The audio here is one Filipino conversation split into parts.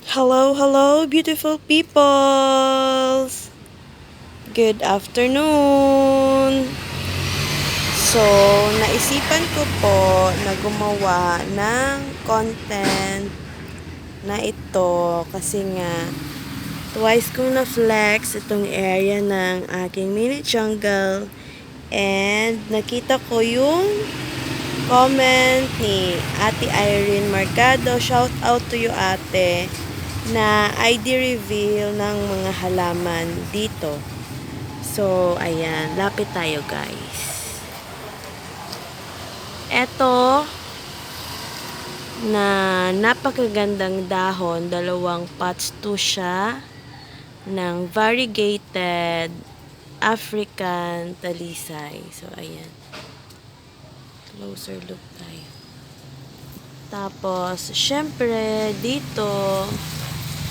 Hello, hello, beautiful peoples! Good afternoon! So, naisipan ko po na gumawa ng content na ito kasi nga twice kong na-flex itong area ng aking mini jungle and nakita ko yung comment ni Ate Irene Marcado. Shout out to you, ate, na ID reveal ng mga halaman dito. So, ayan. Lapit tayo, guys. Eto, na napakagandang dahon. Dalawang pots to siya ng variegated African talisay. So, ayan. Closer look tayo. Tapos, syempre, dito,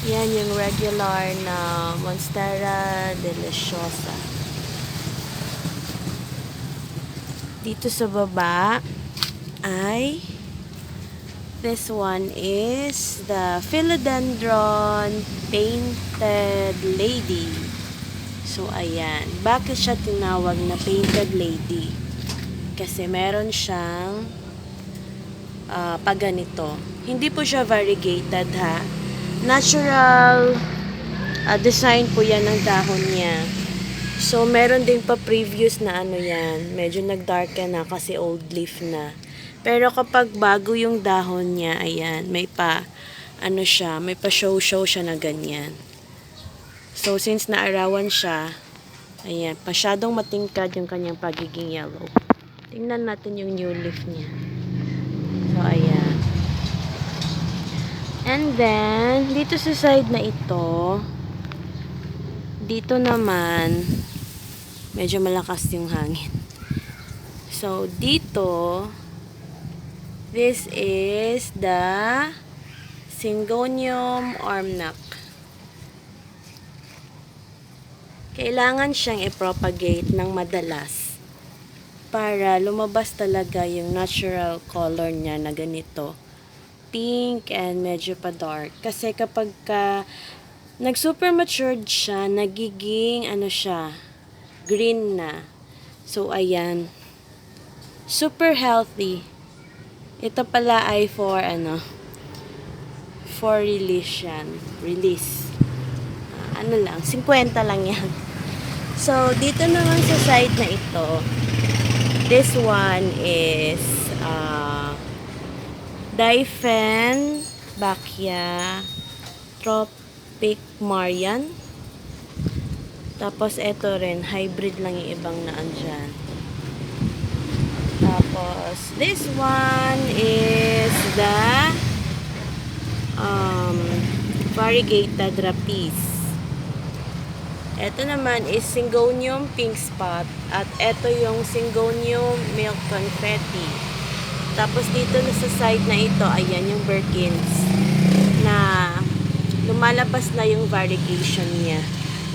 yan yung regular na Monstera Deliciosa. Dito sa baba ay this one is the Philodendron Painted Lady. So, ayan. Bakit siya tinawag na Painted Lady? Kasi meron siyang paganito. Hindi po siya variegated, ha. Natural design po yan ng dahon niya. So, meron din pa previous na ano yan. Medyo nag-darken na kasi old leaf na. Pero kapag bago yung dahon niya, ayan, may pa, ano siya, may pa show-show siya na ganyan. So, since naarawan siya, ayan, masyadong matingkad yung kanyang pagiging yellow. Tingnan natin yung new leaf niya. So, ayan. And then, dito sa side na ito, dito naman, medyo malakas yung hangin. So, dito, this is the Syngonium armnac. Kailangan siyang i-propagate ng madalas para lumabas talaga yung natural color niya na ganito. Pink and medyo pa dark. Kasi kapag nag-super matured siya, nagiging ano siya, green na. So, ayan. Super healthy. Ito pala ay for for release yan. Release. Ano lang, 50 lang yan. So, dito naman sa side na ito, this one is Diphene-Bachia Tropic Marian. Tapos, ito rin, hybrid lang yung ibang naan dyan. Tapos, this one is the variegated Rapice. Ito naman is Syngonium Pink Spot. At ito yung Syngonium Milk Confetti. Tapos, dito na sa side na ito, ayan yung Birkins na lumalabas na yung variegation niya.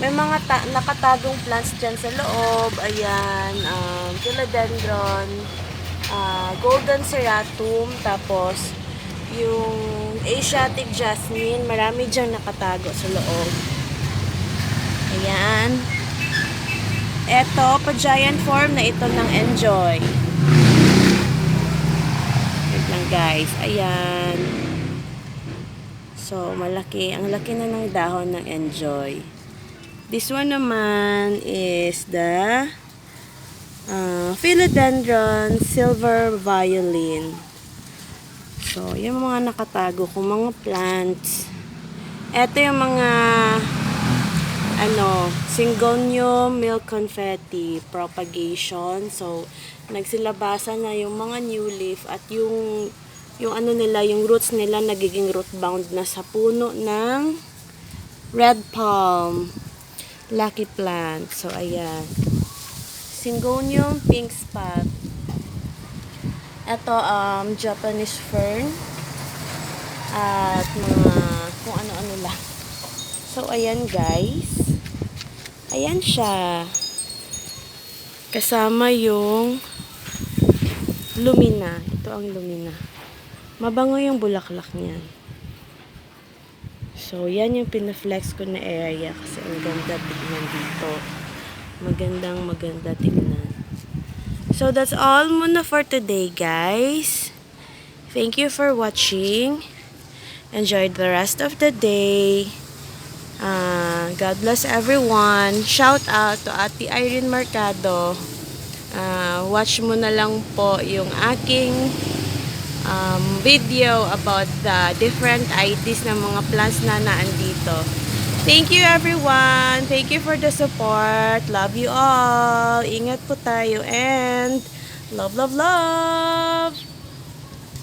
May mga nakatagong plants dyan sa loob. Ayan, philodendron, golden ceratum, tapos yung Asiatic jasmine. Marami dyan nakatago sa loob. Ayan. Eto, pa-giant form na ito ng Enjoy. Wait lang, guys. Ayan. So, malaki. Ang laki na ng dahon ng Enjoy. This one naman is the Philodendron Silver Violin. So, yung mga nakatago kong mga plants. Ito yung mga Syngonium Milk Confetti propagation. So, nagsilabasan na yung mga new leaf at yung nila, yung roots nila nagiging root bound na sa puno ng red palm. Lucky plant. So, ayan. Syngonium Pink Spot. Ito, Japanese fern. At mga kung ano-ano lang. So, ayan, guys. Ayan siya. Kasama yung lumina. Ito ang lumina. Mabango yung bulaklak niyan. So, yan yung pinaflex ko na area kasi ang ganda tignan dito. Maganda tignan. So, that's all muna for today, guys. Thank you for watching. Enjoy the rest of the day. God bless everyone. Shout out to Ate Irene Mercado. Watch mo na lang po yung aking video about the different IDs ng mga plants na naandito. Thank you everyone. Thank you for the support. Love you all. Ingat po tayo and love, love, love.